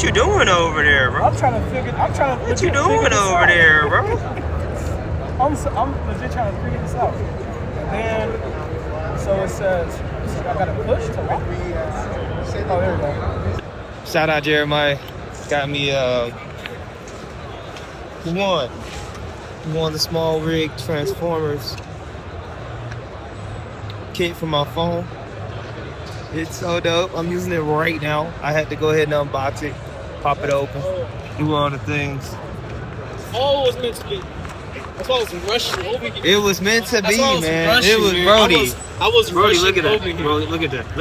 you doing over there, bro? I'm trying to. What you doing over there, bro? I'm legit trying to figure this out. And so it says, I gotta push to lock. Oh, there we go. Shout out Jeremiah. Got me who won the small rig Transformers kit for my phone. It's so dope. I'm using it right now. I had to go ahead and unbox it, pop it open, do all the things. Oh, it was meant to be. That's why I was rushing over here. It was meant to be, man. Rushing, it was man. Brody. I was Brody, rushing look at that. over here. Brody, look at that.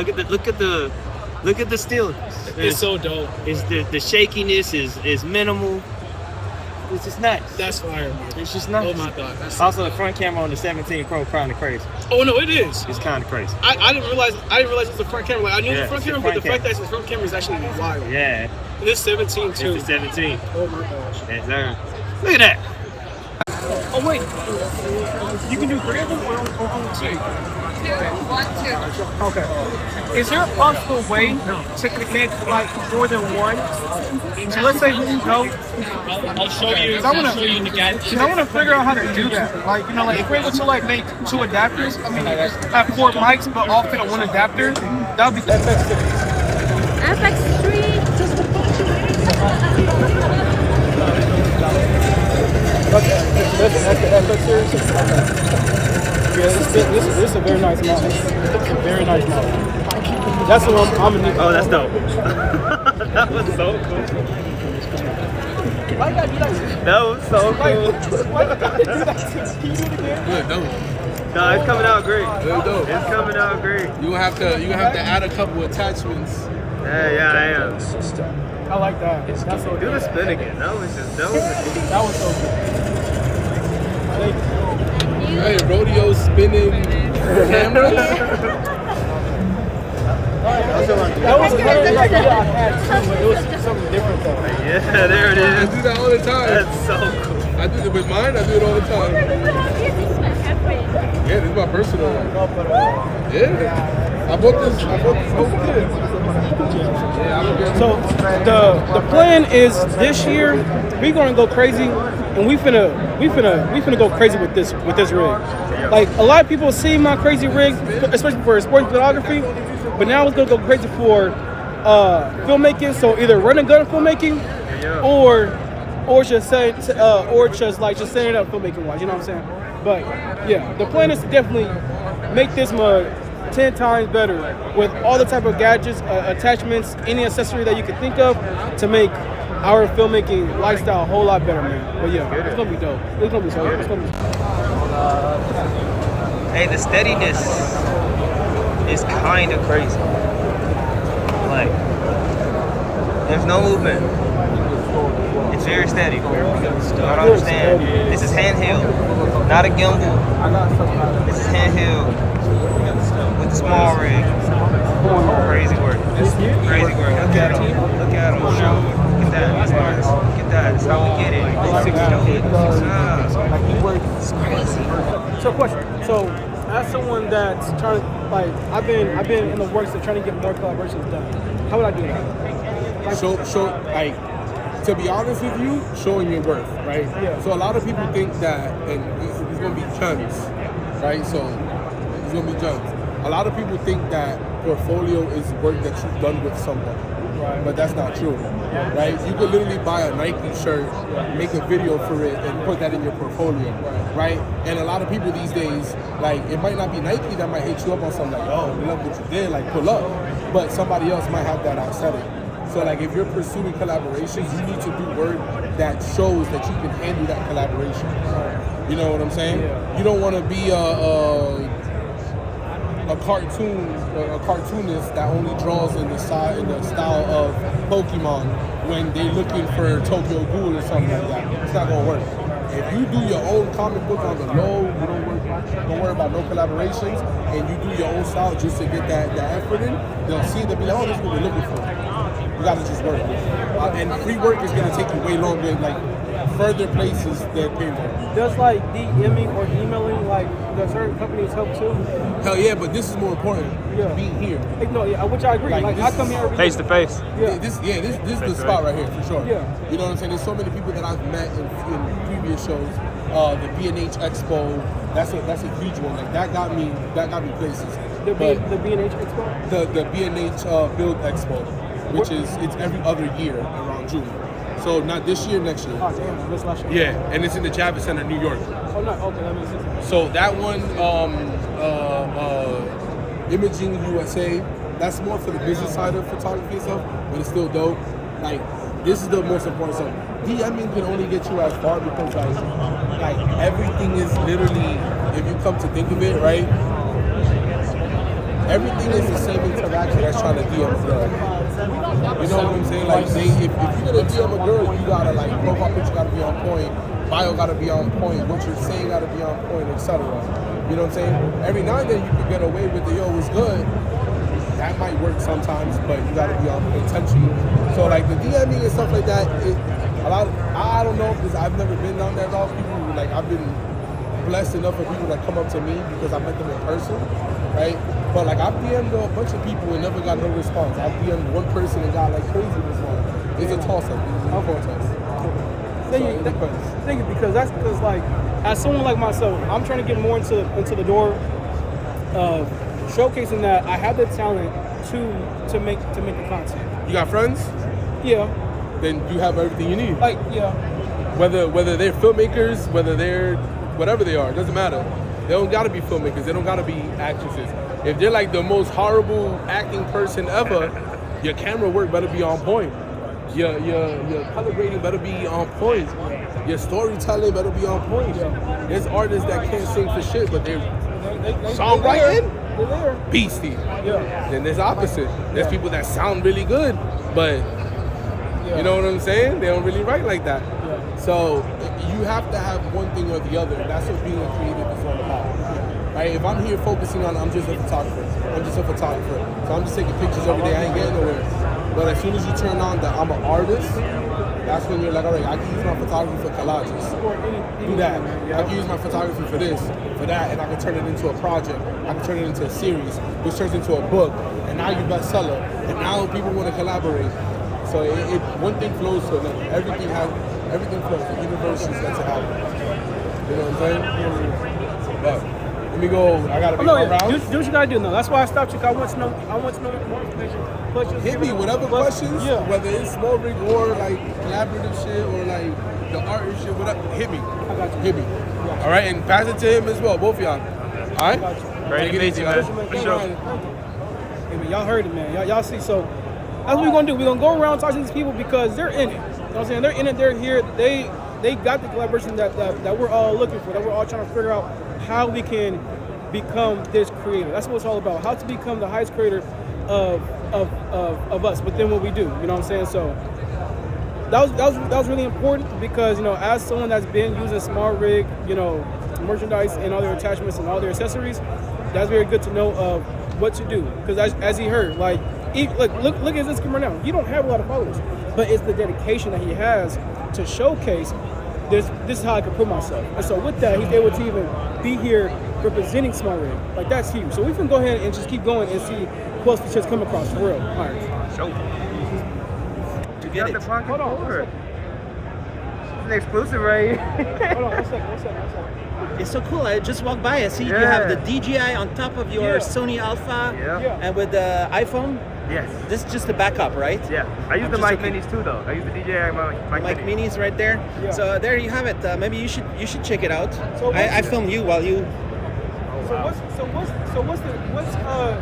Look at the stillness. It's so dope. It's the shakiness is minimal. It's just nice. That's fire, man. It's just nice. Oh my god. That's Also, the front camera on the 17 Pro kind of crazy. Oh no, it is. It's kind of crazy. I didn't realize it's the front camera. Like, I knew Yeah, the front it's the camera, but the front fact that it's the front camera is actually wild. Yeah. This 17 too. It's the 17. Oh my gosh. Yes, sir. Look at that. Oh wait. You can do 3 of them or only 2? 1, 2. Okay. Is there a possible way to connect like more than one? So let's say you go. I'll show you. I wanna- I'll show you the gadget. Cause I want to figure out how to do that. Like, you know, like if we're able to like make 2 adapters, I mean, have 4 mics but all fit on 1 adapter, that would be FX6. FX3. That's the FX series. Yeah, this is a very nice model. It's a very nice model. That's the one I'm gonna need. Oh, that's dope. That was so cool. Why you gotta do that? That was so cool. Why you gotta do that? Can you do it again? Good, dope. No, it's coming out great. Good, dope. It's coming out great. You gonna have to add a couple attachments. Yeah, I am. I like that. That's so Do good. the spin again. That was so good. That was so good. Thank you. Hey, rodeo spinning camera. That was another like I had too, but it was something different though. Yeah, there it I is. do that all the time. That's so cool. I do it with mine. I do it all the time. Yeah, this is my personal one. Yeah. I bought this whole kit. Yeah, I'm gonna So the plan is this year we're gonna go crazy, and we finna go crazy with this rig. Like a lot of people see my crazy rig, especially for sports photography, but now it's gonna go crazy for filmmaking. So either run and gun filmmaking, or just say or just setting it up filmmaking wise. You know what I'm saying? But yeah, the plan is to definitely make this mug 10 times better with all the type of gadgets, attachments, any accessory that you can think of to make our filmmaking lifestyle a whole lot better, man. But yeah, it's gonna be dope. It's gonna be so. It's gonna be. Hey, the steadiness is kind of crazy. Like, there's no movement. It's very steady. You don't understand. This is handheld, not a gimbal. This is handheld with the small rig. Crazy work. Crazy work. Look at him. Look at him. Look at that. Look at that. That's how we get it. It's crazy. So, question. So, as someone that's trying, like, I've been in the works of trying to get more collaborations done. How would I do that? like, to be honest with you, showing your worth, right? Yeah. So a lot of people think that, and it's gonna be chums, right? So it's gonna be chums. A lot of people think that portfolio is work that you've done with someone, Right. but that's not true, right? You could literally buy a Nike shirt, make a video for it, and put that in your portfolio, right? And a lot of people these days, like, it might not be Nike that might hit you up on something like, oh, we love what you did, like, pull up. But somebody else might have that aesthetic. So, like, if you're pursuing collaborations, you need to do work that shows that you can handle that collaboration. You know what I'm saying? Yeah. You don't want to be a cartoonist that only draws in the style of Pokemon when they're looking for Tokyo Ghoul or something like that. It's not gonna work. If you do your own comic book on the low, you don't worry about no collaborations, and you do your own style just to get that effort in, they'll see it, they'll be like, oh, this is what we're looking for. You gotta just work. And free work is gonna take you way longer. Like, further places they're paying more. Does like DMing or emailing like the certain companies help too? Hell yeah, but this is more important. Yeah. Being here. No, yeah, which I agree. Like, Like this I come is here every Face to year. face. Yeah. This is the spot right here for sure. Yeah. You know what I'm saying? There's so many people that I've met in previous shows. The B&H Expo, that's a huge one. Like that got me places. The But B&H Expo. the B&H Build Expo, which it's every other year around June. So not this year, next year. Oh damn, I missed last year. Yeah, and it's in the Javits Center, New York. Oh no, okay, that makes sense. So that one, Imaging USA, that's more for the business side of photography and stuff, but it's still dope. Like, this is the most important stuff. DMing can only get you as far because like everything is literally, if you come to think of it, right? Everything is the same interaction as trying to DM a girl. You know what I'm saying? Like, if you're gonna DM a girl, you gotta like profile picture gotta be on point, bio gotta be on point, what you're saying gotta be on point, etc. You know what I'm saying? Every now and then you can get away with the yo, what's good. That might work sometimes, but you gotta be on intention. So like the DMing and stuff like that, I don't know because I've never been down that route. People like I've been blessed enough of people that come up to me because I met them in person, right? But like I've DM'd a bunch of people and never got no response. I've DM'd one person and got like crazy response. It's a toss up. Thank you, because that's because like as someone like myself, I'm trying to get more into the door of showcasing that I have the talent to make the content. You got friends? Yeah. Then you have everything you need. Like yeah. Whether they're filmmakers, whether they're whatever they are, it doesn't matter. They don't gotta be filmmakers. They don't gotta be actresses. If they're like the most horrible acting person ever, your camera work better be on point. Your color grading better be on point. Your storytelling better be on point. There's artists that can't sing for shit, but they're songwriting, beastie. Yeah. Then there's opposite. There's people that sound really good, but you know what I'm saying? They don't really write like that. Yeah. So you have to have one thing or the other. That's what being a creative is all about. Right? If I'm here focusing on, I'm just a photographer. So I'm just taking pictures every day. I ain't getting nowhere. But as soon as you turn on that I'm an artist, that's when you're like, all right, I can use my photography for collages. Do that. I can use my photography for this, for that, and I can turn it into a project. I can turn it into a series, which turns into a book. And now you're bestseller. And now people want to collaborate. So one thing flows to another. Everything flows. The universe is meant to happen. You know what I'm saying? But let me go. I gotta be around. Do what you gotta do. No, that's why I stopped you. I want to know more information. Questions. Hit me whatever questions. Yeah. Whether it's small rig or like collaborative shit or like the art and shit. Whatever. Hit me. I got you. Hit me. Yeah. All right, and pass it to him as well. Both of y'all. All right. Great to meet you, man. For sure. Hey, man, y'all heard it, man. Y'all see. So that's what we're gonna do. We're gonna go around talking to these people because they're in it. You know what I'm saying? They're in it. They're here. They got the collaboration that we're all looking for. That we're all trying to figure out how we can become this creator. That's what it's all about. How to become the highest creator of us within what we do. You know what I'm saying? So that was really important because, you know, as someone that's been using Smart Rig, you know, merchandise and all their attachments and all their accessories, that's very good to know of what to do. Because as he heard, like, look at this camera now. He don't have a lot of followers, but it's the dedication that he has to showcase this is how I can put myself. And so with that, he's able to even be here representing Smart Rig. Like, that's huge. So we can go ahead and just keep going and see who else the shit's come across for real. All right. Show. To get it. Hold on. It's an exclusive right here. Hold on. One second. It's so cool. I just walked by. I see you have the DJI on top of your Sony Alpha, Yeah. and with the iPhone. Yes. This is just the backup, right? Yeah. I use the mic minis too, though. I use the DJI mic minis. Minis right there. Yeah. So there you have it. Maybe you should check it out. So I filmed you while you. What's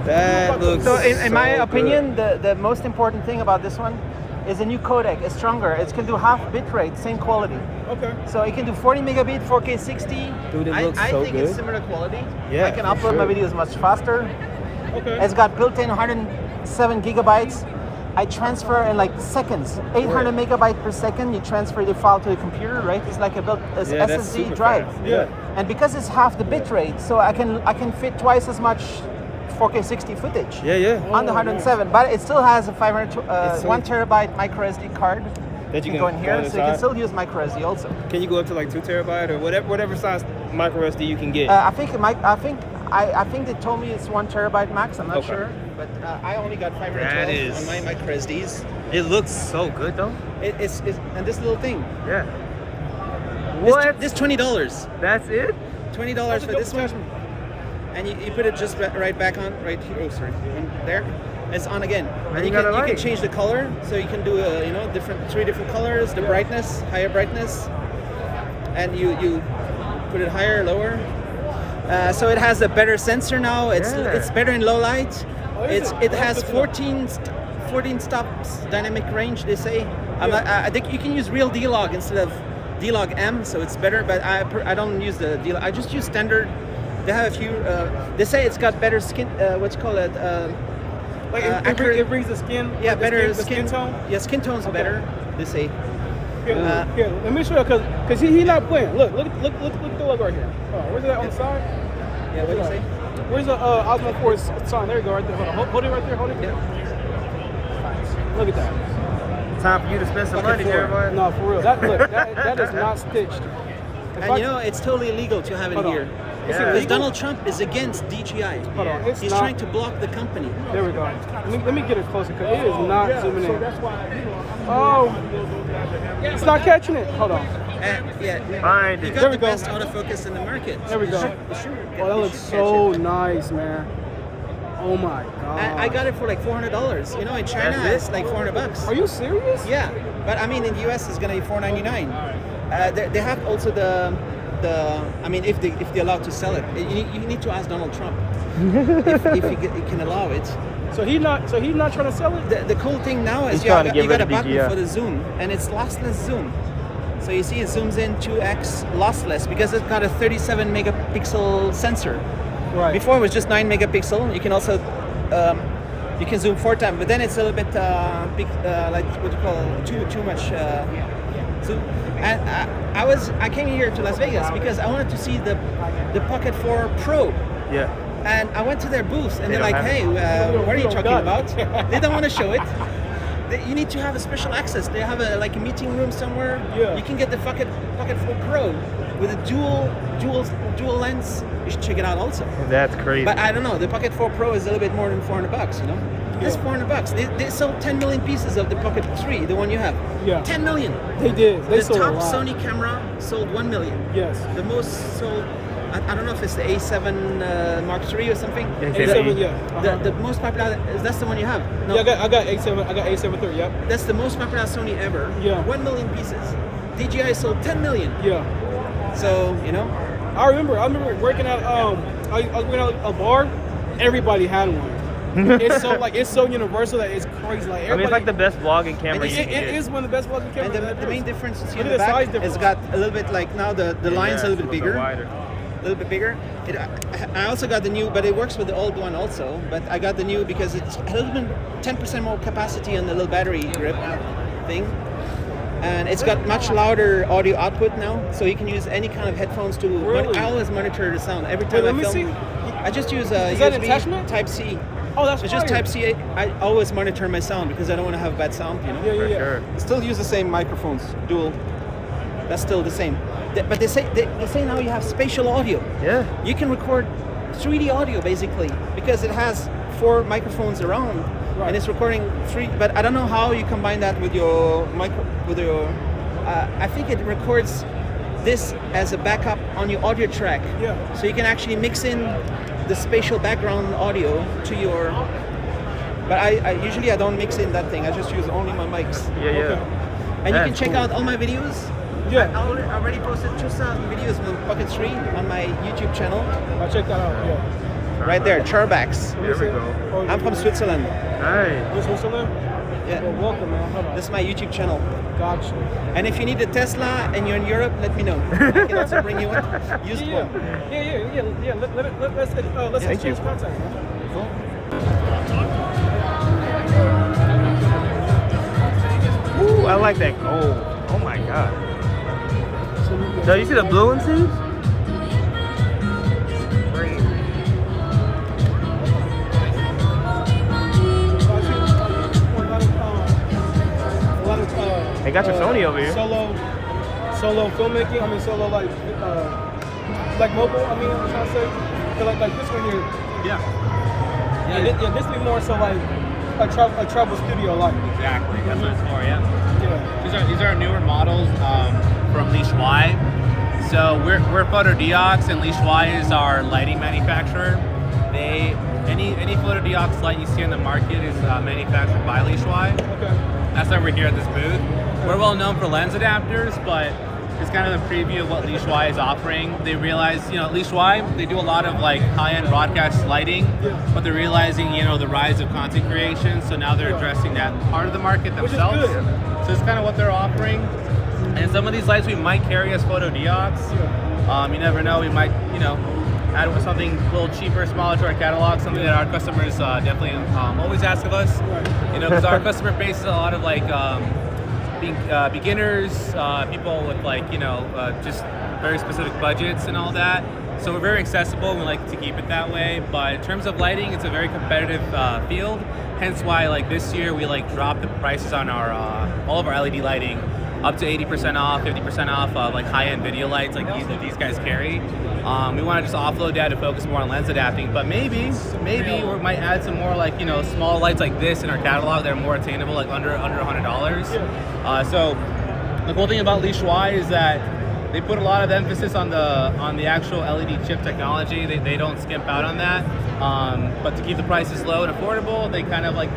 That looks. So in my so opinion, the most important thing about this one is a new codec. It's stronger. It can do half bitrate, same quality. Okay. So it can do 40 megabit, 4K 60. Dude, it I looks so think good. it's similar quality. Yeah, I can for upload my sure. videos much faster. Okay. It's got built-in 107 gigabytes. I transfer in like seconds, 800 megabyte per second. You transfer the file to the computer, right? It's like a that's SSD super drive. fast. Yeah. And because it's half the bitrate, so I can fit twice as much 4K 60 footage. Yeah. On the Oh, 107, but it still has a 1 only- terabyte micro SD card. That you can go in here, so you inside? can still use micro SD also. Can you go up to like 2 terabyte or whatever size micro SD you can get? I think they told me it's 1 terabyte max. I'm not Okay. sure, but I only got 512 That is- on my micro SDs. It looks so good though. It's and this little thing. Yeah. This, What? this $20. That's it? $20 for this one. And you put it just right back on right here. Oh, sorry, there. It's on again. Man, And you you got a can light. change the color, so you can do three different colors, the brightness, higher brightness, and you put it higher, lower. So it has a better sensor now. It's better in low light. It has 14 stops dynamic range. They say. I think you can use real D-Log instead of D-Log M, so it's better. But I don't use the D-Log. I just use standard. They have a few. They say it's got better skin. What's called it? Like it brings the skin. Yeah, like better the skin tone. Yeah, skin tone's better. They say. Here, let me show you because he not playing. Look at the logo right here. Where's it at on the side? Yeah, what do you say? Where's the Osmo 4 sign? There you go, right there. Hold on, hold it right there. Hold it. Yeah. Look at that. Time for you to spend some money, Jeremiah. No, for real. That is not stitched. And it's totally illegal to have it Hold on. here. Is it Because legal? Donald Trump is against DJI. Hold on, it's He's not- trying to block the company. There we go. Let me get it closer because it is not zooming in. Oh, it's not catching it. Hold on. Yeah. Find You it. got There we the go. best autofocus in the market. There we go. It Oh, that looks so nice, man. Oh my god. I got it for like $400. You know, in China That's it? it's like $400. Are you serious? Yeah, but I mean in the US it's gonna be $499. They have also the I mean if they're allowed to sell it. You need to ask Donald Trump if he can allow it. So he's not trying to sell it. The cool thing now is He's trying to get you got rid a of button DJI. for the zoom, and it's lossless zoom. So you see it zooms in 2x lossless because it's got a 37 megapixel sensor. Right. Before it was just 9 megapixel. You can also you can zoom 4 times, but then it's a little bit big, like what you call too much zoom. And I came here to Las Vegas because I wanted to see the Pocket 4 Pro. Yeah. And I went to their booth, and They they're don't like, have "Hey, what are you talking got about?" it. They don't want to show it. You need to have a special access. They have a meeting room somewhere. Yeah. You can get the Pocket 4 Pro with a dual lens. You should check it out also. That's crazy. But I don't know. The Pocket 4 Pro is a little bit more than $400. You know, this $400. They sold 10 million pieces of the Pocket 3, the one you have. Yeah. 10 million. They did. They The sold top a lot. Sony camera sold 1 million. Yes. The most sold. I don't know if it's the A7 Mark III or something. A7, yeah. The most popular is that's the one you have. No, Yeah, I got A7. I got A7 III. Yep. that's the most popular Sony ever. Yeah. 1 million pieces. DJI sold 10 million. Yeah. So you know, I remember working at I was working at a bar. Everybody had one. it's so universal that it's crazy. Like I mean, it's like everybody. the best vlogging camera And you it can get. is one of the best vlogging and cameras. the main difference you see Look in at the the size back, difference. it's got a little bit like now the line's a little bit bigger. Wider. A little bit bigger. I also got the new, but it works with the old one also. But I got the new because it's a little bit 10% more capacity on the little battery grip thing, and it's got much louder audio output now, so you can use any kind of headphones to. Really? I always monitor the sound every Wait, time let I me film. see. I just use Is that USB attachment? Type C. Oh, that's It's just fire. Type C. I always monitor my sound because I don't want to have bad sound. You know. Yeah, For yeah. sure. Still use the same microphones, dual. That's still the same. But they say now you have spatial audio. Yeah. You can record 3D audio basically because it has 4 microphones around, Right. and it's recording 3. But I don't know how you combine that with your I think it records this as a backup on your audio track. Yeah. So you can actually mix in the spatial background audio to your. But I usually I don't mix in that thing. I just use only my mics. Yeah, yeah. Okay. And you can That's check cool. out all my videos. Yeah. I already posted 2,000 videos with Pocket 3 on my YouTube channel. I'll check that out. Yeah. Right there, Charbacks. There we go. Oh, I'm from Switzerland. Nice. This Switzerland? Yeah. Well, welcome, man. Hold on. This is my YouTube channel. Gotcha. And if you need a Tesla and you're in Europe, let me know. I can also bring you one. Used Yeah. one. Yeah. Let's Thank you. exchange contact. Man. Ooh, I like that gold. Oh my god. So you see the blue ones, too? Crazy. A lot of They got your Sony over here. Solo filmmaking. I mean, solo like mobile. I mean, I'm trying to say. So like this one here. Yeah. This would be more so like a travel studio like. Exactly. That's what it's for. Yeah. Yeah. These are newer models from Leash Y. So we're Photodiox, and Leash Y is our lighting manufacturer. Any Photodiox light you see in the market is manufactured by Leash Y. Okay. That's why we're here at this booth. We're well known for lens adapters, but it's kind of a preview of what Leash Y is offering. They realize, Leash Y, they do a lot of like high-end broadcast lighting, but they're realizing, the rise of content creation. So now they're addressing that part of the market themselves. Which is good. So it's kind of what they're offering. And some of these lights we might carry as Photodiox. You never know. We might, add something a little cheaper, smaller to our catalog. Something that our customers definitely always ask of us. Because our customer base is a lot of like beginners, people with like just very specific budgets and all that. So we're very accessible, and we like to keep it that way. But in terms of lighting, it's a very competitive field. Hence why like this year we like dropped the prices on our all of our LED lighting up to 80% off, 50% off like high-end video lights like these guys carry. We want to just offload that to focus more on lens adapting, but maybe we might add some more like small lights like this in our catalog that are more attainable, like under $100. So the cool thing about Leash Y is that they put a lot of emphasis on the actual LED chip technology. They don't skimp out on that. But to keep the prices low and affordable, they kind of like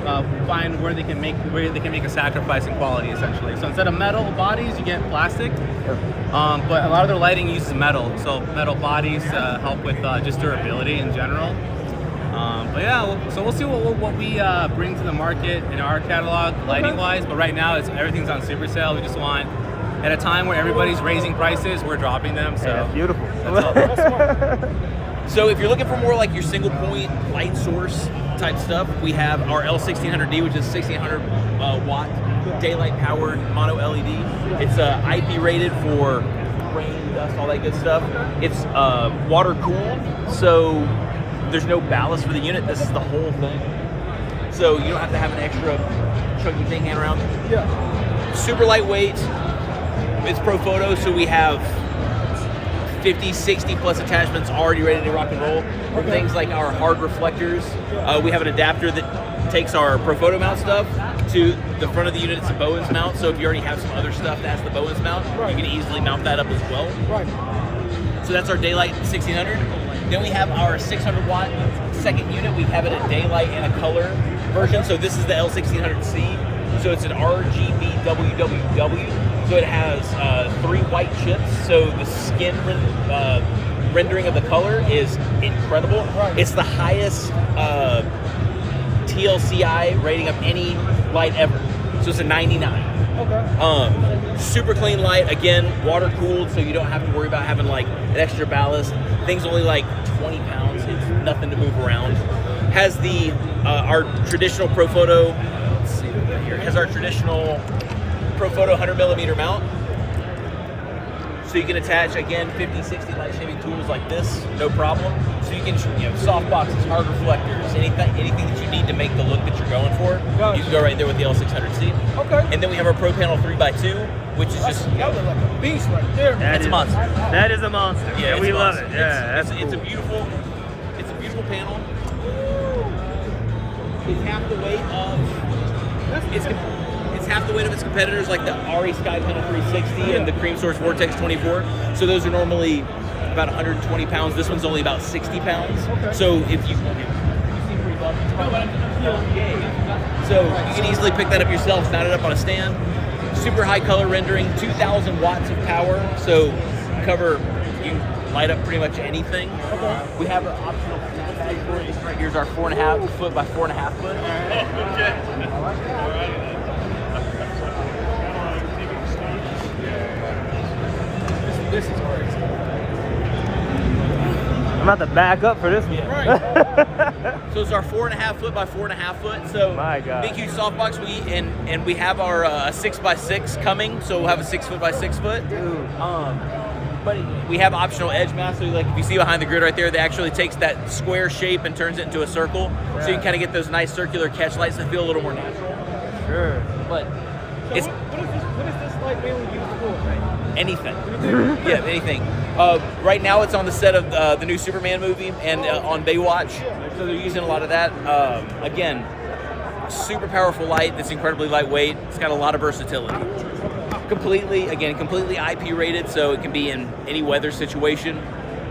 find where they can make a sacrifice in quality essentially. So instead of metal bodies, you get plastic. But a lot of their lighting uses metal, so metal bodies help with just durability in general. But yeah, so we'll see what we bring to the market in our catalog lighting wise. But right now, everything's on super sale. We just want, at a time where everybody's raising prices, we're dropping them. So yeah, beautiful. That's all. So if you're looking for more like your single point light source type stuff, we have our L1600D, which is 1600 watt daylight powered mono LED. It's IP rated for rain, dust, all that good stuff. It's water cooled, so there's no ballast for the unit. This is the whole thing. So you don't have to have an extra chunky thing hanging around. Yeah. Super lightweight. It's pro photo, so we have 50, 60 plus attachments already ready to rock and roll. For things like our hard reflectors, we have an adapter that takes our pro photo mount stuff to the front of the unit. It's a Bowens mount, so if you already have some other stuff that's the Bowens mount, you can easily mount that up as well. Right. So that's our daylight 1600. Then we have our 600 watt second unit. We have it in daylight and a color version. So this is the L1600C. So it's an RGB WWW. So it has 3 white chips. So the skin rendering of the color is incredible. It's the highest TLCI rating of any light ever. So it's a 99. Okay. Super clean light. Again, water cooled, so you don't have to worry about having like an extra ballast. Thing's only like 20 pounds. It's nothing to move around. Has the our traditional ProPhoto. Let's see right here. Has our traditional ProPhoto 100 millimeter mount. So you can attach, again, 50, 60 light shaving tools like this, no problem. So you can, soft boxes, hard reflectors, anything that you need to make the look that you're going for, you can go right there with the L600C. Okay. And then we have our Pro Panel 3x2, which is just... That was like a beast right there. That's a monster. That is a monster. Yeah, and we love it. Yeah, it's a beautiful panel. It's half the weight of... It's half the weight of its competitors, like the RE Sky Panel 360 and the Cream Source Vortex 24. So those are normally about 120 pounds. This one's only about 60 pounds. Okay. So if you seem pretty buff. So you can easily pick that up yourself, mount it up on a stand. Super high color rendering, 2,000 watts of power. So you can light up pretty much anything. Okay. We have an optional bag for it. This right here is our 4.5 foot by 4.5 foot. Okay. All right. This is crazy. I'm about to back up for this one. Right. So it's our 4.5 foot by 4.5 foot. So my God. Big huge softbox. And we have our 6x6 coming. So we'll have a 6 foot by 6 foot. But we have optional edge mask. So like if you see behind the grid right there, that actually takes that square shape and turns it into a circle. Yeah. So you can kind of get those nice circular catch lights that feel a little more natural. Sure. But It's What is this light mainly used for? anything. Yeah, anything. Right now, it's on the set of the new Superman movie and on Baywatch, so they're using a lot of that. Again, super powerful light that's incredibly lightweight. It's got a lot of versatility. Completely IP rated, so it can be in any weather situation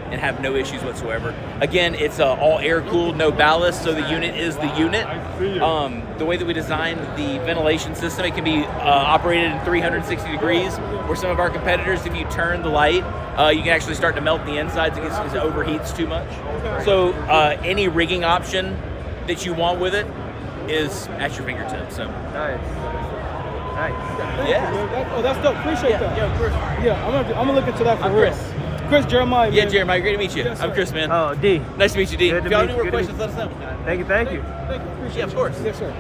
and have no issues whatsoever. Again, it's all air cooled, no ballast, so the unit is the unit. The way that we designed the ventilation system, it can be operated in 360 degrees, where some of our competitors, if you turn the light, you can actually start to melt the insides because it overheats too much. So any rigging option that you want with it is at your fingertips. So Nice. yeah. Oh, that's dope. Appreciate that. Yeah, of course. Yeah, I'm gonna look into that for I'm real. Chris. Chris Jeremiah. Yeah, man. Jeremiah, great to meet you. Yes, I'm sir. Chris, man. Oh, D. Nice to meet you, D. Good to If y'all have meet any you. more Good to questions, let us know. Thank you. Thank you. Appreciate Yeah, of course. it. Yes, sir.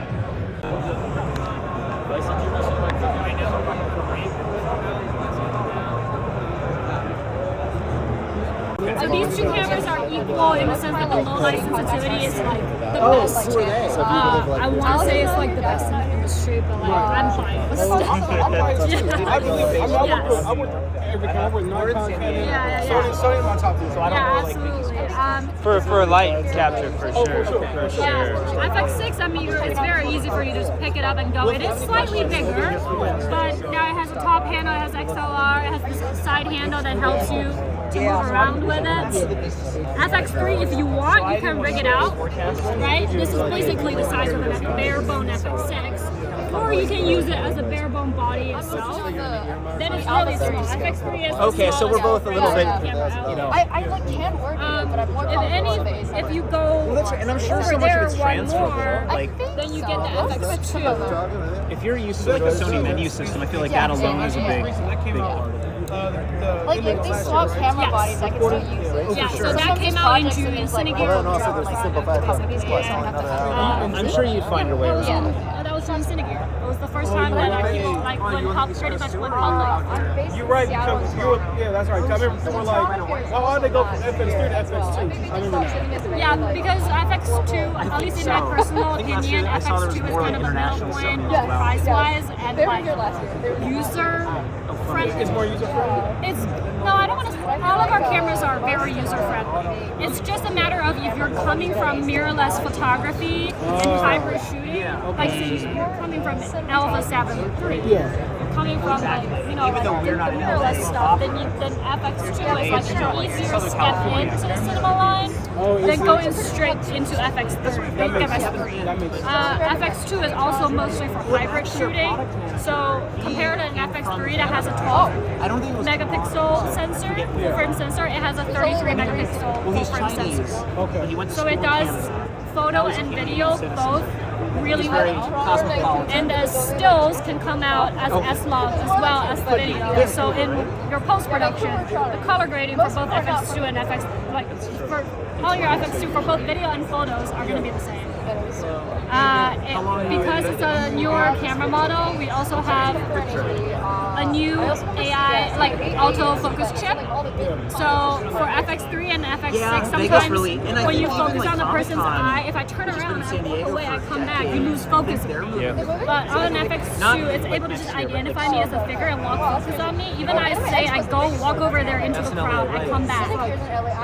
These two cameras are equal in the sense that the low light sensitivity is like the best. I want to say it's like the best in the industry, but like I'm biased. I'm biased too. Yeah. I believe it. Yes. I work with every camera. I work with Nikon, Canon. Yeah. Sony's my top two. So I don't Yeah, know like absolutely. For light capture, for Oh, sure. for sure. For sure. Yeah, FX6, I mean, it's very easy for you to just pick it up and go. It is slightly bigger, but now it has a top handle, it has XLR, it has this side handle that helps you to move around with it. FX3, if you want, you can rig it out, right? This is basically the size of a bare bone FX6. Or you can use it as a bare bone body itself. Then it's really small. FX3 is Okay, so we're both a little bit, you know. I like can work it, but I'm more if you go and I'm sure over so much there of it's one transferable. more, Like, then you get the FX2. if you're used to like a Sony menu system, I feel like that alone is a big part of it. like if they swap camera Yes. bodies, I can still use it. Yeah, so that came out in June in Cinegear. I'm sure you'd find a way around. Yeah, that was from Cinegear. It was the first time that I like went pretty much went public. You're right, because that's right. I remember people were like, why would they go from FX3 to FX2? I remember that. Yeah, because FX2, at least in my personal opinion, FX2 is kind of a middle point price-wise and like user friendly. It's more user friendly. No, I don't want to. All of our cameras are very user friendly. It's just a matter of if you're coming from mirrorless photography and hybrid shooting, like say you're coming from Alpha 7 III, coming from like like the mirrorless stuff, then FX2 is like an easier step into the cinema line than going straight into FX3. FX2 is also mostly for hybrid shooting. So compared to an FX3 that has a 12 megapixel sensor, full frame sensor, it has a 33 megapixel full frame sensor. Okay. So it does photo and video both really well. And the stills can come out as S-Log as well as the video. So in your post-production, the color grading for both FX2 and for all your FX2 for both video and photos are going to be the same. Because it's a newer camera model, we also have a new AI, like autofocus chip. So for FX3 and FX6, sometimes when you focus on the person's eye, if I turn around and I look away, I come back, you lose focus. But on an FX2, it's able to just identify me as a figure and lock focus on me. Even I say I go walk over there into the crowd, I come back,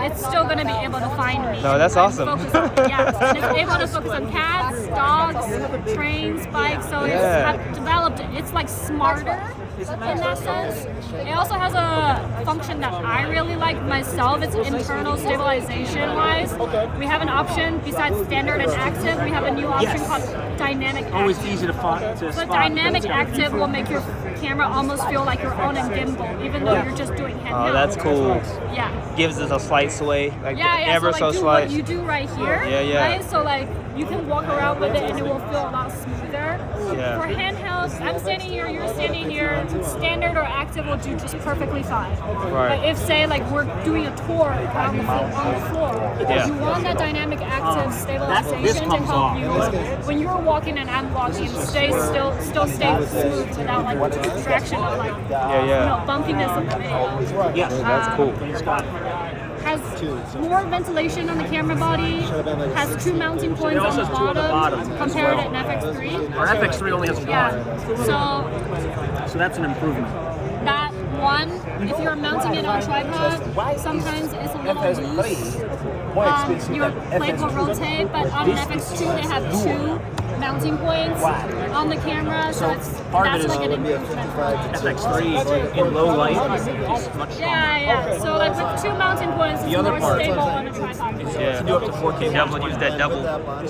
it's still going to be able to find me. No, that's awesome. Focus on me. Yes, and it's able to focus on cats, dogs, trains, bikes. So it's developed. It's like smarter in that sense. It also has a function that I really like myself. It's internal stabilization wise. We have an option besides standard and active. We have a new option called dynamic active. Always easy to spot. So dynamic active will make your camera almost feel like you're on a gimbal, even though you're just doing handheld. Oh, that's cool. Yeah. Gives us a slight sway, like ever so so like do slight. what you do right here. Yeah. Right? So like you can walk around with it and it will feel a lot smoother. Yeah. For handhelds, I'm standing here, you're standing here. Standard or active will do just perfectly fine. Right. But if say like we're doing a tour on the floor, you want that dynamic active stabilization to help you when you're walking and I'm walking, stay smooth without like the distraction of like bumpiness of the video. Yes, that's cool. has more ventilation on the camera body, has 2 mounting points on the bottom compared to an FX3. Our FX3 only has one. Yeah. So that's an improvement. That one, if you're mounting it on a tripod, sometimes it's a little loose. Your plate will rotate, but on an FX2 they have 2 mounting points on the camera, so that's like an improvement. FX3 in low light is much stronger. Yeah. So like with 2 mounting points, it's more stable on a tripod. You can do up to 4K. Double, use that double.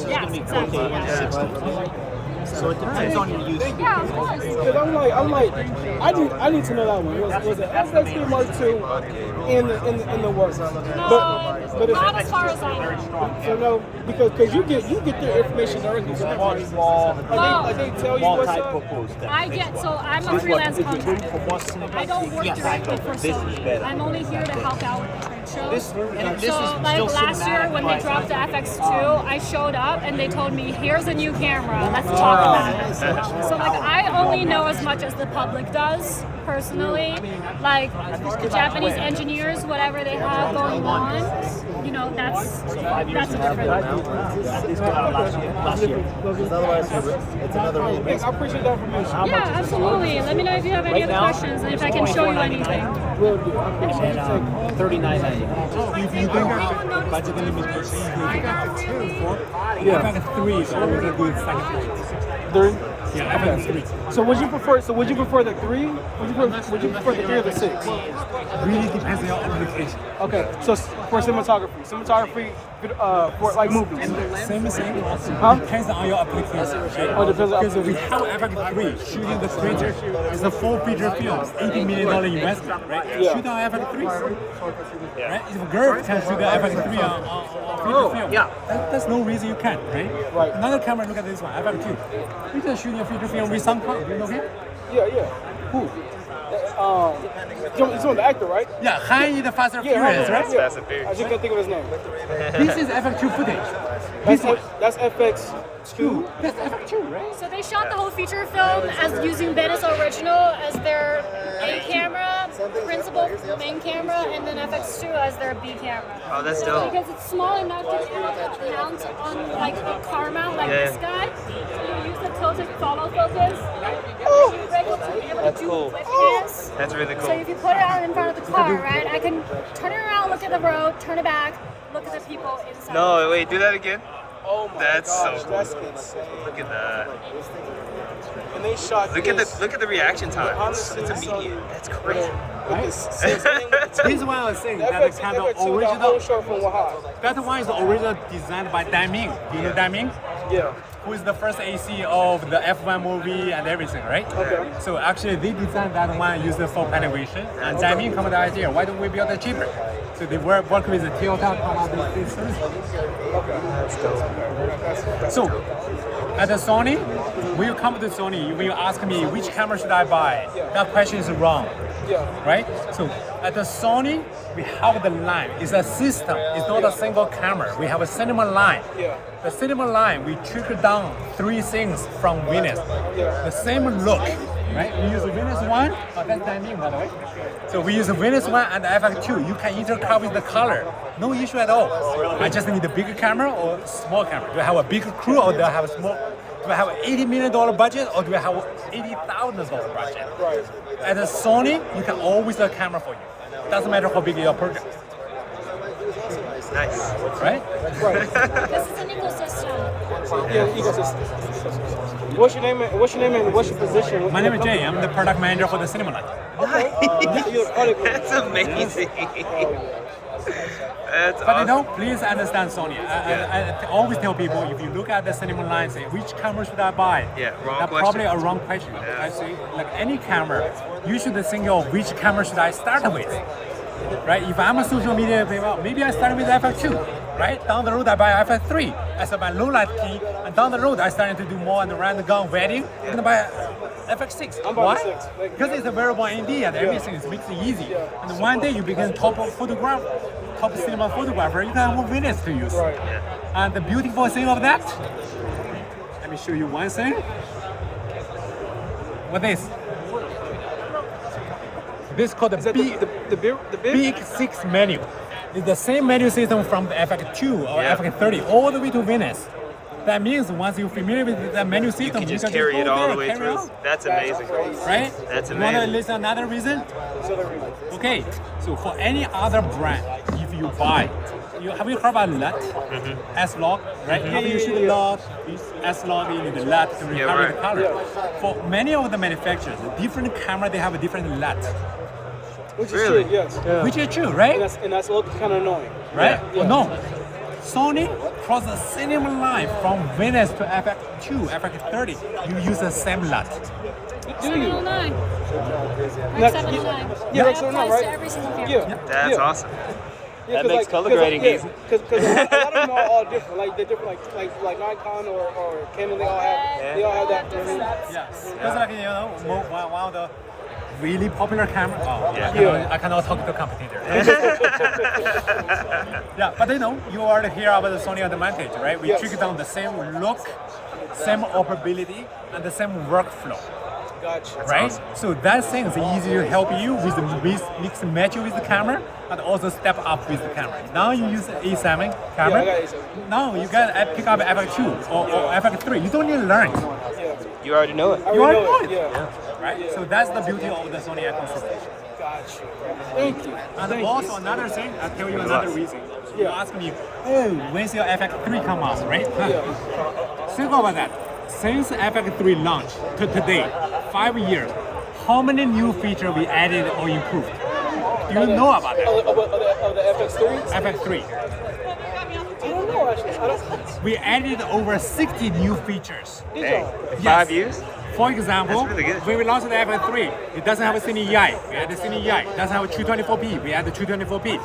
Yeah, exactly. Yeah. So it depends on your use. Yeah, of course. Because I'm like, I need to know that one. Was it FX3 Mark II in the works? But it's, not as far as I know. So no, because you get their information directly from them. Like they tell you what's up. I'm a freelance contractor. I don't work directly for Sony. I'm only here to help out with the trade shows. So like last year when they dropped the FX2, I showed up and they told me, here's a new camera, let's talk about it. So like I only know as much as the public does, personally. Like the Japanese engineers, whatever they have going on, you know, that's a different last year. Otherwise, it's another I appreciate that information. Yeah, absolutely. Let me know if you have any other questions and if I can show you anything. Will do. I appreciate it. $39.99. If you think about budget limitation, I got I got 3 is always a good starting point. 3? Yeah, I got 3. So would you prefer the 3? Would you prefer the 3 or the 6? Really depends on your application. Okay, so for cinematography, for like movies. Same. Huh? Depends on your application. Oh, depends on Because we have FX3 shooting the printer. It's a 4-feature film, $80 million investment, right? Yeah. Shoot on FX3. Right? If a girl can shoot the FX3 on feature film, that's no reason you can't, right? Another camera, look at this one, FX2. You can shoot your feature film with some color, you know, okay? Yeah. Who? He's on the actor, right? Yeah, Han is the Fast and Furious, right? Yeah. I just can't think of his name. This is FX2 footage. That's FX2. That's FX2, right? So they shot the whole feature film as using Venice Original as their A camera, principal main camera, and then FX2 as their B camera. Oh, that's dope. Because it's small enough to mount on like a car mount like this guy. So you use the tilted follow focus. That's cool. That's really cool. So if you put it out in front of the car, right, I can turn it around, look at the road, turn it back, look at the people inside. No, wait, do that again. Oh my gosh, so cool. That's insane. Look at that. And they shot Look at the reaction time. It's immediate. That's crazy. This is why I was saying that the kind of original. That one is original designed by Daming. Do you know Daming? Yeah. Who is the first AC of the F1 movie and everything, right? Okay. So actually they designed that one using for animation, and Daming came with the idea, why don't we build it cheaper? So they work with the Toyota come out with this service. So at the Sony, when you come to Sony, when you ask me which camera should I buy, that question is wrong. Right? So at the Sony, we have the line. It's a system. It's not a single camera. We have a cinema line. The cinema line, we trickle down 3 things from Venus. The same look, right? We use Venus 1, that's Daming, by the way. So we use Venus 1 and the FX2. You can intercut with the color. No issue at all. I just need a bigger camera or small camera. Do I have a bigger crew or do I have a small? Do I have an $80 million budget or do I have an $80,000 budget? Right. At the Sony, you can always have a camera for you. Doesn't matter how big your project. Nice. Right? This is an ecosystem. Yeah, ecosystem. What's your name and what's your position? My name is Jay. I'm the product manager for the cinema line. That's amazing. That's But you know, please understand Sony. I always tell people, if you look at the cinema line, say, which camera should I buy? Wrong That's question. probably a wrong question. I say, like any camera, you should think of which camera should I start with. Right? If I'm a social media player, maybe I start with FX2. Right? Down the road, I buy FX3 as my low light key, and down the road, I started to do more on the round gun wedding. I'm gonna buy FX6. Why? Because it's a variable ND and everything makes it easy. And one day you become top cinema photographer, you can have more Venus to use. And the beautiful thing of that, let me show you one thing. What is this? This is called the Big 6 menu. It's the same menu system from the FX2 or FX30 all the way to Venice. That means once you're familiar with the menu system, You can just carry it all the way through. That's amazing. Right? That's You want to amazing. list another reason? Okay, so for any other brand, if you buy, have you heard about LUT? S-Log, right? How do you shoot a LUT? S-Log in the LUT to recover the color. For many of the manufacturers, different camera, they have a different LUT. Which is true, yes. Which is true, right? And that's a little kind of annoying. Right? Yeah. No. Sony crossed the same line from Venice to FX2, FX30. You use the same LUT. Do you? 709. Not- 709. Yeah, That 709, applies right? to every single camera. Yeah. That's Yeah. awesome. Yeah, That makes color grading easy. Because a lot of them are all different. Like they're different. Like Nikon or Canon. They all have that. Yes. Because like, you know, one of the really popular camera. Oh, Yeah. I cannot talk to competitor. Yeah, but you know, you already hear about the Sony advantage, right? We trick down the same look, same operability, and the same workflow. Gotcha. Right? So that thing is easy to help you with the mix and match with the camera and also step up with the camera. Now you use the A7 camera. Yeah, I got A7. Now you can pick up FX2 or FX3. You don't need to learn. You already know it. I You already already know know it. it. Yeah. Right? So that's the beauty of the Sony ecosystem. Gotcha. Thank you. And also another thing, I'll tell you another reason. You ask me, oh, when's your FX3 come out, right? Think about that. Since FX3 launch to today, 5 years, how many new features we added or improved? Do you know about that? Of the FX3? FX3. I don't know actually. We added over 60 new features. Dang. Yes. 5 years? For example, That's really good. when we launched the FX3, it doesn't have a Cine EI. We added Cine EI. It doesn't have a 224p. We added 224p.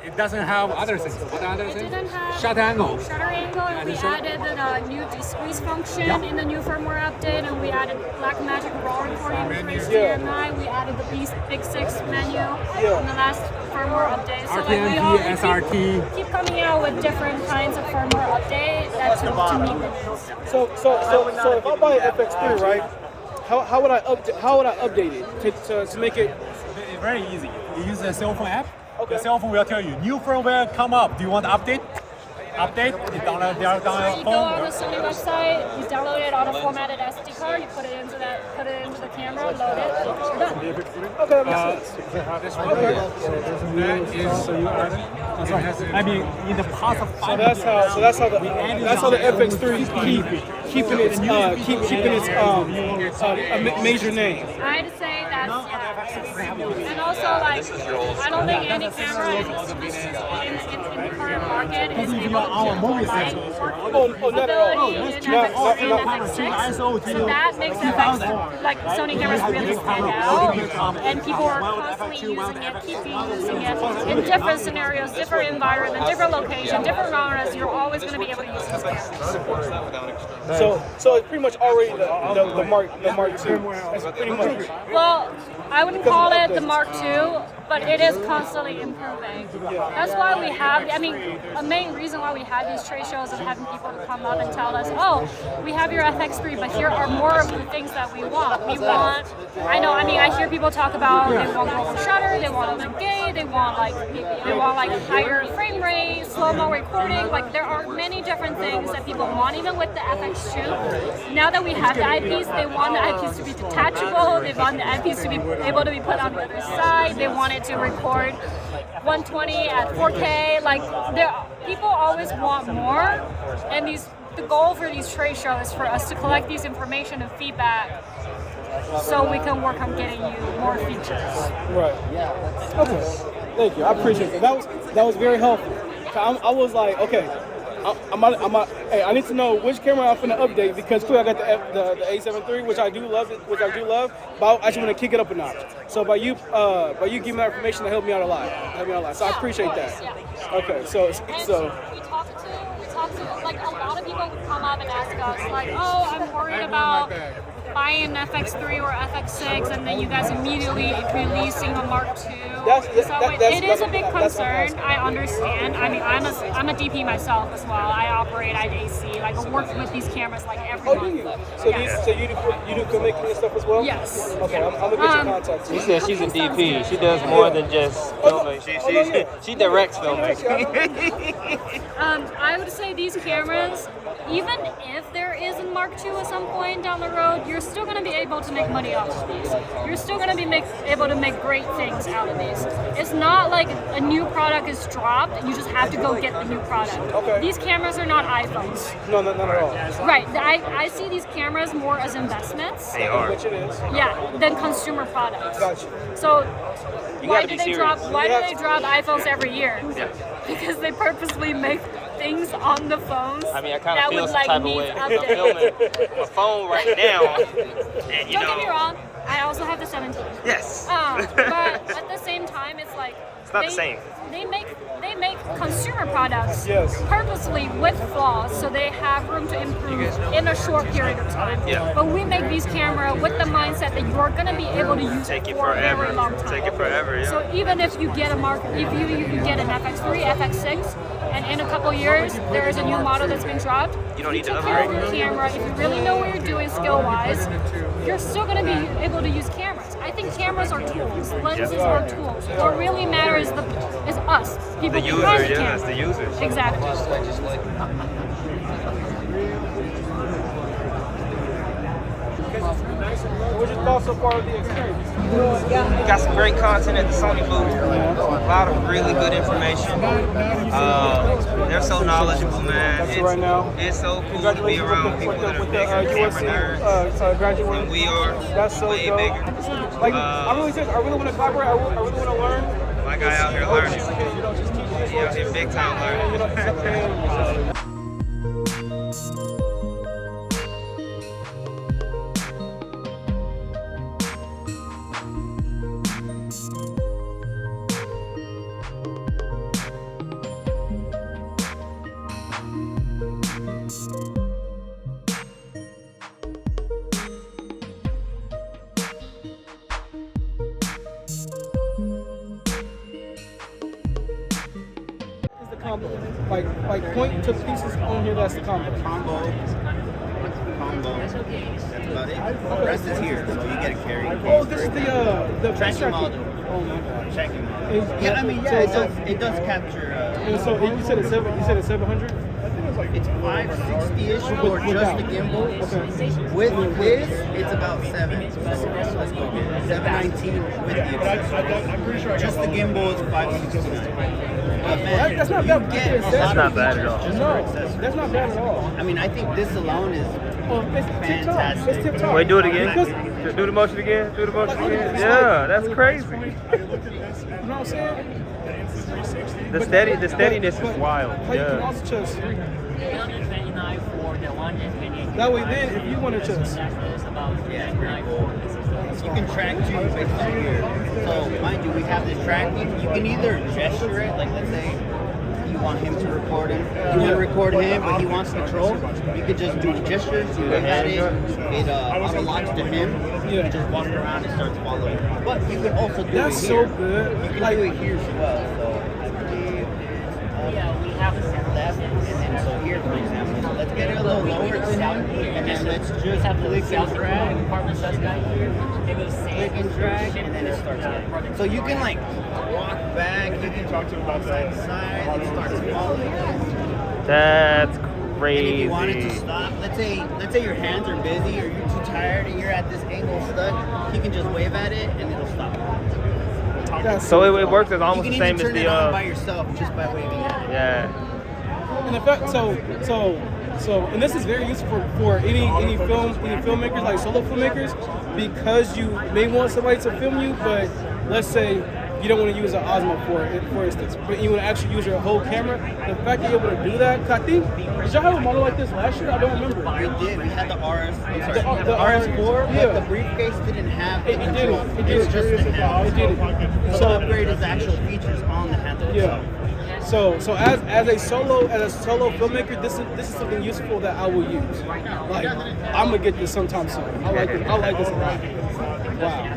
It doesn't have other things. What are other It things? didn't have Shutter angle. Shutter angle, and we added the new de-squeeze function in the new firmware update, and we added Blackmagic RAW recording with HDMI. We added the Big 6 menu in the last firmware update. So RTMP, we SRT. keep coming out with different kinds of firmware update to meet the needs. So if I buy an FX3, right? How would I update it to make it? It's very easy. You use the cell phone app. The cell phone will tell you, new firmware come up. Do you want to update? Update. You download your You go on the phone. Sony website, you download it on a formatted SD card, you put it into the camera, load it, you're done. Okay, that makes sense. I mean, in the past of 5 So that's how the FX3 keeping its major name. I'd say that's and also like I don't think any camera in the current market is able to provide Not at all. So that makes FX like Sony cameras really stand out, and people are constantly using it, keep using it in different scenarios, different environment, different location, different genres. You're always going to be able to use these cameras. So it's pretty much already the Mark II. That's pretty much. Well, I wouldn't call it the Mark II, but it is constantly improving. That's why we have, I mean, a main reason why we have these trade shows is having people to come up and tell us, oh, we have your FX3, but here are more of the things that we want. I hear people talk about they want global shutter, they want a gay, they want like higher frame rate, slow-mo recording. Like there are many different things that people want, even with the FX2. Now that we have the eyepiece, they want the eyepiece to be detachable, they want the eyepiece to be able to be put on the other side, they want it to record 120 at 4K. Like people always want more, and the goal for these trade shows is for us to collect these information and feedback so we can work on getting you more features. Right. Okay. Thank you. I appreciate that. That was very helpful. I was like, okay, I need to know which camera I'm gonna update because clearly I got the A7 III, which I do love, but I just want to kick it up a notch. So by you giving me that information, that helped me out a lot. So I appreciate that. Okay. So we talk to like a lot of people would come up and ask us like, oh, I'm worried about buying an FX3 or FX6, and then you guys immediately releasing a Mark II. It is a big concern. I understand. I mean, I'm a DP myself as well. I operate IAC. Like, I work with these cameras like every month. Oh, do you? So, Yes. you do filmmaking and stuff as well? Yes. Okay, I'm gonna get your contact. She said she's a DP. She does more than just filming. She directs filming. I would say these cameras, even if there is a Mark II at some point down the road, you're still going to be able to make money off of these. You're still going to be able to make great things out of these. It's not like a new product is dropped and you just have to go get the new product. Okay. These cameras are not iPhones. No, not at all. Right. I see these cameras more as investments. They are. Which it is. Yeah, than consumer products. Gotcha. So why gotta do be they serious. drop iPhones every year? Yeah. Because they purposely make things on the phones. I mean, I kind that of feel would, some like, type of need way. I'm updates. filming my phone right now, and you Don't get me know, wrong, I also have the 17. yes. But at the same time, it's like It's not the same. They make consumer products Yes. purposely with flaws, so they have room to improve in a short period of time. Yeah. But we make these cameras with the mindset that you're gonna be able to use Take it it for a forever. very long time. Take it forever, yeah. So even if you get if you get an FX3, FX6, and in a couple years there is a new model that's been dropped, You don't need to take care of upgrade. your camera. If you really know what you're doing skill-wise, you're still going to be able to use cameras. I think cameras are tools. Lenses are tools. What really matters is us, people The behind user, the yes, camera. the users. Exactly. What's your thoughts so far of the experience? We got some great content at the Sony booth. A lot of really good information. They're so knowledgeable, man. That's right now. It's so cool to be around people that are bigger camera nerds graduate. than we are. That's so way dope. bigger. Like, I really want to collaborate. I really want to learn. My guy out here learning. You know, just teach these He out folks. here big time learning. You know, just okay. Is the combo. Like point to pieces on here, that's the combo. Combo. That's about it. The rest is here, so you get a carry. Oh, this is the tracking model. Oh my god. Tracking model. Is- Yeah, I mean, yeah, it does capture. And so you said it's 700? It's 560-ish for With just that. the gimbal. Okay. With this, it's about 7. So let's go get it. 719 with the accessories. Just the gimbal is 569. That's not bad. That's not bad at all. No, that's not bad at all. I mean, I think this alone is It's tip-top. fantastic. It's tip-top. Wait, do it again. Because- Do the motion again. Do the motion again. Yeah, that's crazy. You know what I'm saying? The steadiness is wild. How you can Yeah. also just, 129 for the 128. that way then, if you want to just, You can track too based on here. So mind you, we have this tracking. You can either gesture it, like let's say you want him to record him. You want to record him, but he wants control. You could just do a gesture, you look at it, it unlocks to him. You can just walk around and starts following. But you can also do that's it so here. good. You can Like, do it here as well. So I believe Yeah, we have a left, and then so here for example, let's get it a little lower to him, and then let's just have the click and South drag. Department Sales guy here. They will say Click and drag, and then it starts getting. So you can like walk back, you can talk to him about side to side, it starts following. That's And if crazy. you wanted to stop, let's say your hands are busy or you're too tired and you're at this angle stuck, you can just wave at it and it'll stop. So it works as almost You the can same even as turn the it on by yourself just by waving at it. yeah. in effect, and this is very useful for any filmmakers, like solo filmmakers, because you may want somebody to film you, but let's say you don't want to use an Osmo for instance, but you want to actually use your whole camera. The fact that you're able to do that, 'cause I think, did y'all have a model like this last year? I don't remember. We did. We had the RS. I'm sorry, The the RS4, yeah. but the briefcase didn't have the It did control. it. It did It's it. just the handle. It did it. So the upgrade is the actual features on the handle itself. Yeah. So as a solo filmmaker, this is something useful that I will use. Like, I'm gonna get this sometime soon. I like this a lot. Wow.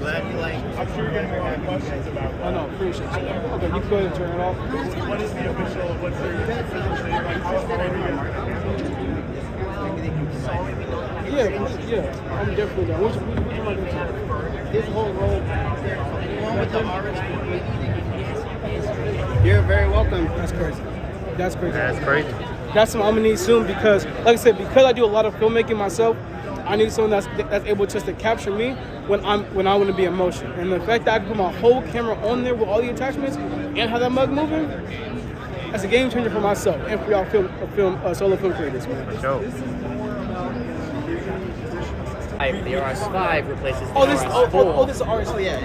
glad you like. I'm sure you're gonna have questions about that. I know, appreciate you. Okay, you can go ahead and turn it off. What is the official? What's your Yeah, I'm definitely down. Which one am I going to? This whole roll. With the RS. You're very welcome. That's crazy. That's crazy. That's crazy. That's something I'm gonna need soon because, like I said, because I do a lot of filmmaking myself, I need someone that's able just to capture me when I want to be in motion. And the fact that I can put my whole camera on there with all the attachments and have that mug moving, that's a game changer for myself and for y'all solo film creators, man. For sure. The RS5 replaces the This RS4. is RS. Oh yeah.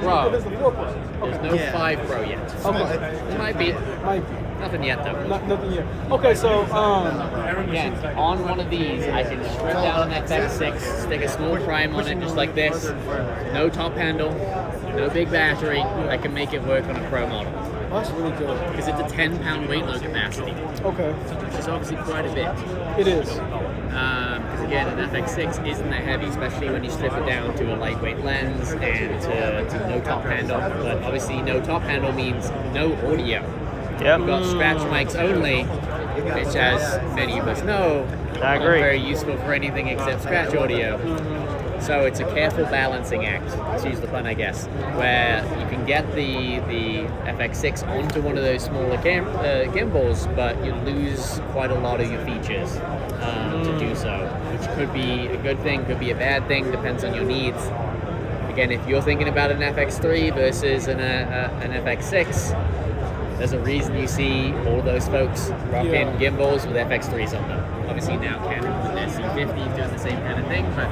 Pro. This is the 4 Pro. There's no 5 Pro yet. Okay. It might be. Nothing yet though. Nothing yet. Okay, so again, on one of these, I can strip down an FX6, stick a small prime on it just like this. No top handle, no big battery. I can make it work on a Pro model. That's really good. Because it's a 10-pound weight load capacity. Okay. Which is obviously quite a bit. It is. Because again, an FX6 isn't that heavy, especially when you strip it down to a lightweight lens and to no top handle. But obviously, no top handle means no audio. Yep. We've got scratch mics only, which, as many of us know, I aren't agree. very useful for anything except scratch audio. So it's a careful balancing act, to use the pun, I guess, where you can get the FX6 onto one of those smaller gimbals, but you lose quite a lot of your features to do so, which could be a good thing, could be a bad thing, depends on your needs. Again, if you're thinking about an FX3 versus an FX6, there's a reason you see all those folks rocking gimbals with FX3s on them. Obviously now Canon with their C50 is doing the same kind of thing, but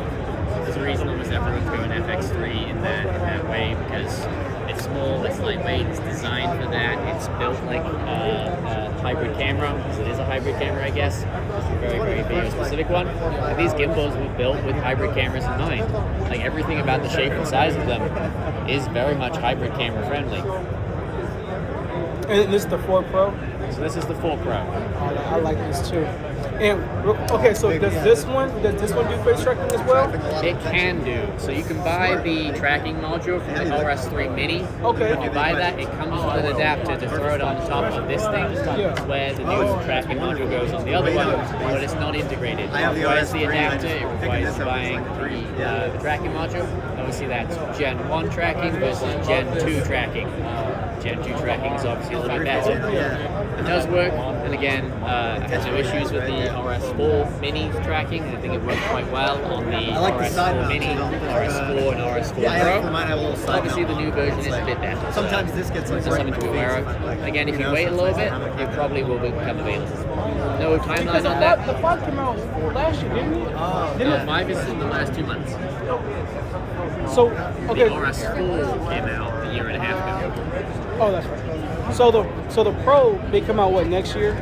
there's a reason almost everyone's going FX3 in that way because it's small, it's lightweight, it's designed for that, it's built like a hybrid camera, because it is a hybrid camera, I guess. It's a very, very video specific one. And these gimbals were built with hybrid cameras in mind. Like everything about the shape and size of them is very much hybrid camera friendly. And this is the 4 Pro? So this is the 4 Pro. I like this too. And okay, so does this one do face tracking as well? It can do. So you can buy the tracking module from the RS3 Mini. Okay. When you buy that, it comes with an adapter to throw it on the top of this thing, where the new tracking module goes on the other one, but it's not integrated. It requires the adapter, it requires buying the tracking module. Obviously that's Gen 1 tracking versus Gen 2 tracking. Gen 2 tracking is obviously a little bit better. It does work, and again, I had no issues with the RS4 Mini tracking. I think it worked quite well on the RS4 Mini, RS4, and RS4 Pro. Obviously, the new version is a bit better. Sometimes this gets just something to be aware of. Again, if you wait a little bit, it probably will become available. No timeline on that. The 5 came out last year, didn't it? No, 5 is in the last 2 months. So, okay. The RS4 came out a year and a half ago. Oh, that's right. So the Pro, they come out what, next year?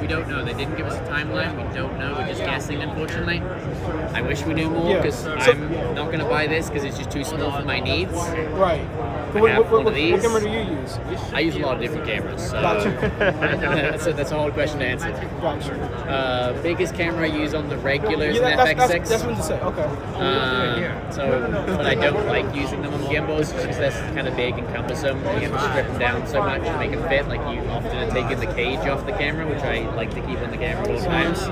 We don't know. They didn't give us a timeline. We don't know. We're just guessing, unfortunately. I wish we knew more because I'm not going to buy this because it's just too small for my needs. Right. What camera do you use? I use a lot of different cameras. So Gotcha. that's a hard question to answer. Gotcha. Biggest camera I use on the regular is an FX6. FX6. That's what you say. Okay. But I don't like using them on gimbals just because that's kind of big and cumbersome. You have to strip them down so much to make them fit. Like you often are taking the cage off the camera, which I like to keep on the camera at all times.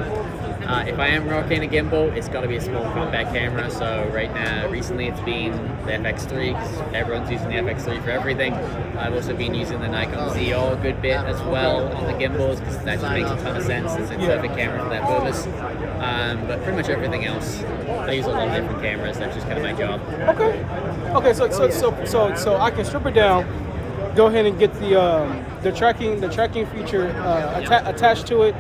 If I am rocking a gimbal, it's got to be a small compact camera. So right now, recently it's been the FX3 because everyone's using the FX3 for everything. I've also been using the Nikon ZR a good bit as well on the gimbals because that just makes a ton of sense. It's a perfect camera for that purpose. But pretty much everything else, I use a lot of different cameras. That's just kind of my job. Okay. So I can strip it down. Go ahead and get the tracking feature attached to it.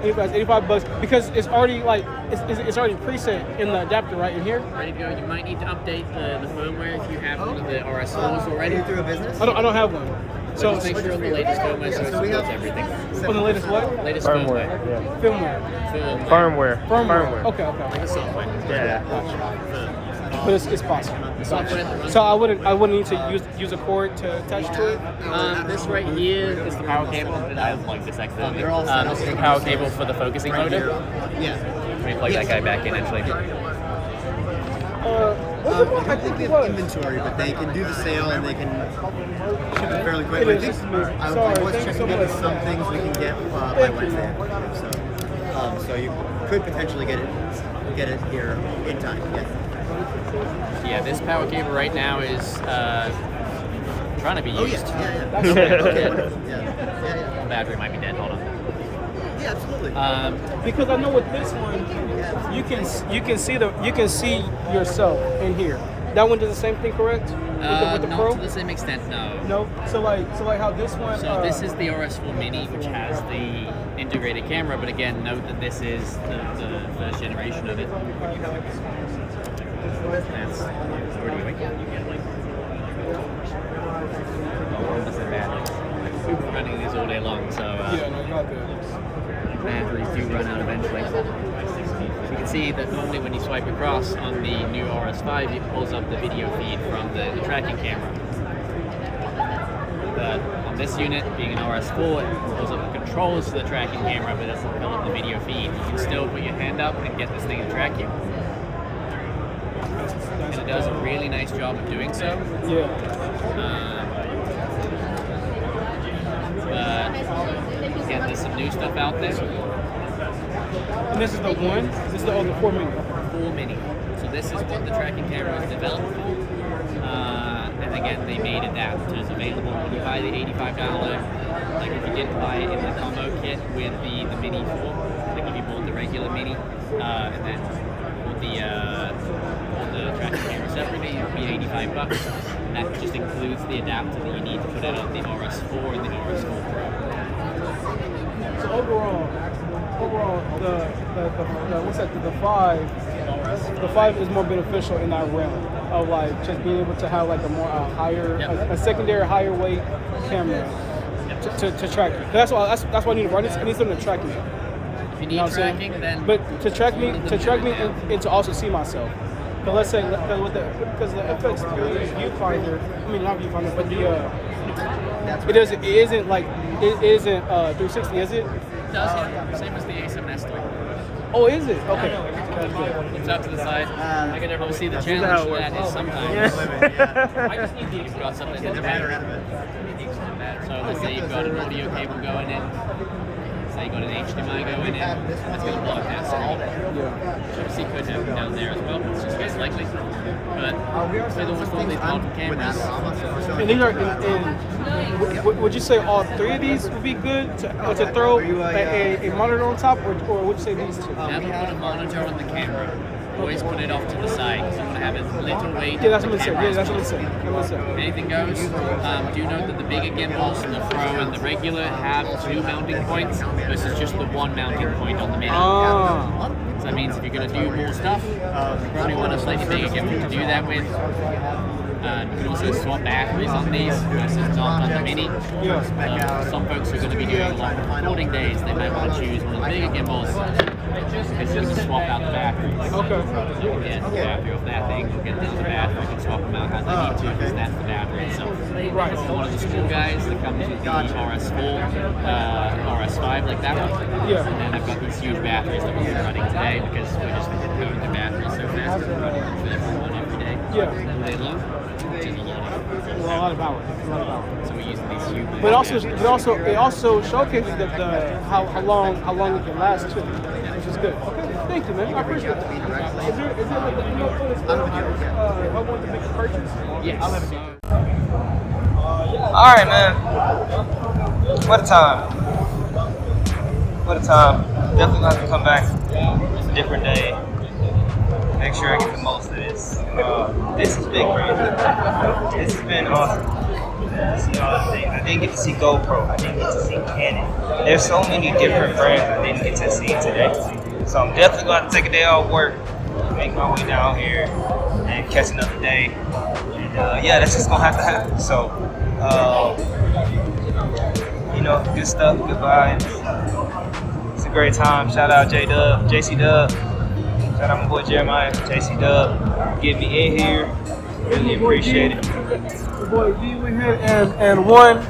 $85 because it's already it's already preset in the adapter right in here. Ready to go. You might need to update the firmware if you have one of the RS4s already. Through a business? I don't have one. So just make sure on the latest firmware so it supports everything. On the latest what? Latest firmware. Firmware. Firmware. Okay. Like a software. Yeah. But it's possible. Software. So I wouldn't need to use a cord to attach to it. This right here is the power cable. I like this extra. This is the power cable for the focusing motor. Yeah. Let me plug that guy back in actually. What's the I don't think we have inventory, but they can do the sale and they can ship it fairly quick. I think I was checking into some things we can get by Wednesday. So you could potentially get it here in time. Yeah. Yeah, this power cable right now is trying to be used. Yeah. Okay. Yeah. Battery might be dead. Hold on. Yeah, absolutely. Because I know with this one, you can see yourself in here. That one does the same thing, correct? With the not Pro? to the same extent, no. No. So like how this one. So this is the RS4 Mini, which has the integrated camera, but again, note that this is the first generation of it. That's already awake. Almost at batteries. We've been running these all day long, so batteries do run out eventually. So you can see that normally when you swipe across on the new RS5, it pulls up the video feed from the tracking camera. But on this unit, being an RS4, it pulls up the controls to the tracking camera, but it doesn't pull up the video feed. You can still put your hand up and get this thing to track you. And it does a really nice job of doing so. Yeah. But again, there's some new stuff out there. And this is the one? This is the 4 Mini? 4 Mini. So this is what the tracking camera was developed for. And again, they made adapters available when you buy the $85. Like if you didn't buy it in the combo kit with the Mini 4, like if you bought the regular Mini, and then bought the tracking camera separately, it would be $85. And that just includes the adapter that you need to put it on the RS4 and the RS4 Pro. So overall, the 5 is more beneficial in that realm of like just being able to have like a more higher, a secondary higher weight camera to track you. That's why I need to run it. I need something to track me. If you need tracking, then but to track me and to also see myself. But let's say because the FX3 viewfinder, I mean not viewfinder, but it isn't 360, is it? It does, yeah. Same as the A7S III. Oh, is it? Okay. It's up to the side. Obviously, the challenge for that is sometimes I just need you've got something that's battery. So let's say you've got an audio cable going in. Say you've got an HDMI going in. That's going to block that signal. Obviously, could happen down there as well. It's just less likely. But with almost all these modern cameras. And these are would you say all 3 of these would be good to throw a monitor on top, or would you say these 2? Never put a monitor on the camera. Always put it off to the side because you want to have as little weight. Yeah, that's what it said. Yeah, that's what it said. Anything goes. Do note that the bigger gimbals, the Pro and the regular, have 2 mounting points versus just the 1 mounting point on the Mini. So that means if you're going to do more stuff, you probably want a slightly bigger gimbal to do that with. You can also swap batteries on these versus not on the Mini. Some folks who are going to be doing long recording days, they might want to choose one of the bigger gimbals because you can swap out the batteries. Okay. So you can get the battery off that thing, you'll get the battery, you can swap them out as they need to because that's the battery itself. So one of the small guys that comes with the RS4, RS5 like that one. And then I've got these huge batteries that we're running today because we're just going the batteries so fast. We're running for everyone every day. All day long. A lot of power. So we're using these huge. But it also showcases how long it can last too, which is good. Okay, thank you, man. I appreciate that. Is there like a promo code as well? I want to make a purchase. Yes. All right, man. What a time. What a time. Definitely gonna have to come back a different day. Make sure I get the most of this. This has been crazy. This has been awesome. To see all the things. I didn't get to see GoPro. I didn't get to see Canon. There's so many different brands I didn't get to see today. So I'm definitely going to take a day off work, make my way down here, and catch another day. And that's just going to have to happen. So, good stuff, good vibes. It's a great time. Shout out J-Dub, JC Dub. Shout out my boy Jeremiah, JC Dub, get me in here. Really appreciate it. Boy, D went ahead and won.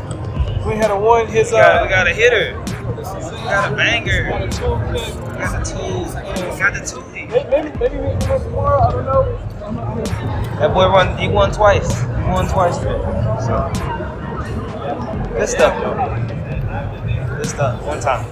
We had a one. We got a hitter. We got a banger. We got the tools. We got the toolie. Maybe we can tomorrow. I don't know. That boy he won twice. He won twice today. So good stuff, though. Good stuff. One time.